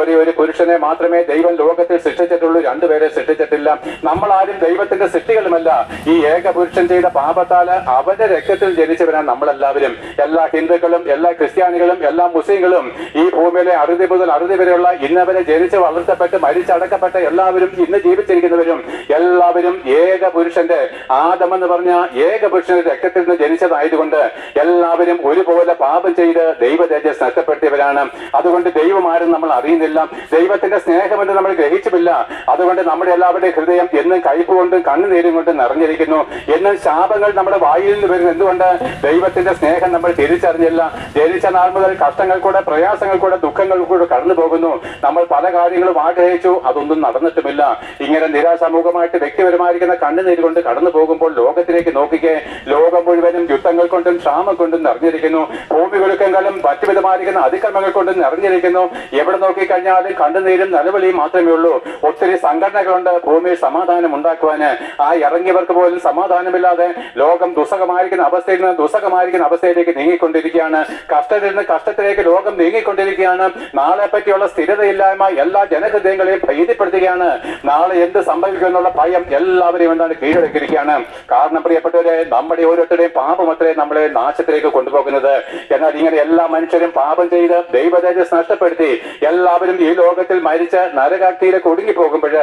ഒരേ ഒരു പുരുഷനെ മാത്രമേ ദൈവം ലോകത്തിൽ സൃഷ്ടിച്ചിട്ടുള്ളൂ, രണ്ടുപേരെ സൃഷ്ടിച്ചിട്ടില്ല. നമ്മളാരും ദൈവത്തിന്റെ സൃഷ്ടികളുമല്ല. ഈ ഏക പുരുഷൻ ചെയ്ത പാപത്താല് അവന്റെ രക്തത്തിൽ ജനിച്ചവരാണ് നമ്മളെല്ലാവരും. എല്ലാ ഹിന്ദുക്കളും, എല്ലാ ക്രിസ്ത്യാനികളും, എല്ലാ മുസ്ലിങ്ങളും, ഈ ഭൂമിയിലെ അറുതി മുതൽ അറുതി വരെയുള്ള ഇന്നവരെ ജനിച്ച് വളർത്തപ്പെട്ട് മരിച്ചടക്കപ്പെട്ട എല്ലാവരും, ഇന്ന് ജീവിച്ചിരിക്കുന്നവരും എല്ലാവരും ഏക പുരുഷന്റെ, ആദമെന്ന് പറഞ്ഞ ഏക പുരുഷന്റെ രക്തത്തിൽ നിന്ന് ജനിച്ചതായതുകൊണ്ട് എല്ലാവരും ഒരുപോലെ പാപം ചെയ്ത് ദൈവ തേജസ് നഷ്ടപ്പെടുത്തിയവരാണ്. അതുകൊണ്ട് ദൈവമാരും നമ്മൾ അറിയുന്നില്ല, ദൈവത്തിന്റെ സ്നേഹമെന്ന് നമ്മൾ ഗ്രഹിച്ചുമില്ല. അതുകൊണ്ട് നമ്മുടെ എല്ലാവരുടെയും ഹൃദയം എന്നും കയ്പ് കൊണ്ടും കണ്ണുനീരും കൊണ്ടും നിറഞ്ഞിരിക്കുന്നു. എന്നും ശാപങ്ങൾ നമ്മുടെ വായിൽ നിന്ന് വരുന്നു. എന്തുകൊണ്ട്? ദൈവത്തിന്റെ സ്നേഹം നമ്മൾ തിരിച്ചറിഞ്ഞില്ല. ജനിച്ച നാൾ മുതൽ കഷ്ടങ്ങൾ കൂടെ, പ്രയാസങ്ങൾ കൂടെ, ദുഃഖങ്ങൾ കൂടെ കടന്നു പോകുന്നു. നമ്മൾ പല കാര്യങ്ങളും ആഗ്രഹിച്ചു, അതൊന്നും നടന്നിട്ടുമില്ല. ഇങ്ങനെ നിരാശാമുഖമായിട്ട് വ്യക്തിപരമായിരിക്കുന്ന കണ്ണുനീര് കൊണ്ട് കടന്നു പോകുമ്പോൾ ലോകത്തിലേക്ക് നോക്കിക്കേ. ലോകം മുഴുവനും യുദ്ധങ്ങൾ കൊണ്ടും ക്ഷാമം കൊണ്ടും നിറഞ്ഞിരിക്കുന്നു. ഭൂമി കുലുക്കങ്ങളും മറ്റുവിധമായിരിക്കുന്ന അതിക്രമങ്ങൾ കൊണ്ടും നിറഞ്ഞിരിക്കുന്നു. എവിടെ നോക്കിക്കഴിഞ്ഞാലും കണ്ണുനീരും നിലവിളിയും മാത്രമേ ഉള്ളൂ. ഒത്തിരി സംഘടനകളുണ്ട് ഭൂമിയിൽ സമാധാനം ഉണ്ടാക്കുവാന്. ആ ഇറങ്ങിയവർക്ക് പോലും സമാധാനമില്ലാതെ ലോകം ദുസ്സഹമായിരിക്കുന്ന അവസ്ഥയിൽ നിന്ന് ദുസ്സഹമായിരിക്കുന്ന അവസ്ഥയിലേക്ക് നീങ്ങിക്കൊണ്ടിരിക്കുകയാണ്. കഷ്ടത്തിൽ നിന്ന് കഷ്ടത്തിലേക്ക് ലോകം നീങ്ങിക്കൊണ്ടിരിക്കുകയാണ്. നാളെ പറ്റിയുള്ള സ്ഥിരതയില്ലായ്മ എല്ലാ ജനഹൃദയങ്ങളെയും ഭീതിപ്പെടുത്തുകയാണ്. നാളെ എന്ത് സംഭവിക്കുമെന്നുള്ള ഭയം എല്ലാവരെയും എന്താണ് കീഴടക്കിയിരിക്കുകയാണ്. കാരണം പ്രിയപ്പെട്ടവരെ, നമ്മുടെ ഓരോരുത്തരുടെയും പാപമത്രേ നമ്മളെ നാശത്തിലേക്ക് കൊണ്ടുപോകുന്നത്. എന്നാൽ ഇങ്ങനെ എല്ലാ മനുഷ്യരും പാപം ചെയ്ത് ദൈവ തേജസ് നഷ്ടപ്പെടുത്തി എല്ലാവരും ഈ ലോകത്തിൽ മരിച്ച് നരകാഗ്നിയിലേക്ക് ഒടുങ്ങിപ്പോകുമ്പോൾ,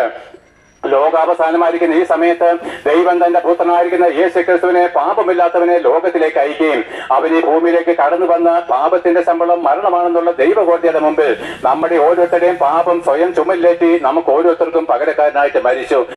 ലോകാവസാനമായിരിക്കുന്ന ഈ സമയത്ത് ദൈവം തന്റെ പുത്രനായിരിക്കുന്ന യേശുക്രിസ്തുവിനെ, പാപമില്ലാത്തവനെ ലോകത്തിലേക്ക് അയക്കുകയും അവൻ ഈ ഭൂമിയിലേക്ക് കടന്നു വന്ന് പാപത്തിന്റെ ശമ്പളം മരണമാണെന്നുള്ള ദൈവകോടതിയുടെ മുമ്പിൽ നമ്മുടെ ഓരോരുത്തരുടെയും പാപം സ്വയം ചുമലിലേറ്റി നമുക്ക് ഓരോരുത്തർക്കും പകരക്കാരനായിട്ട് മരിച്ചു.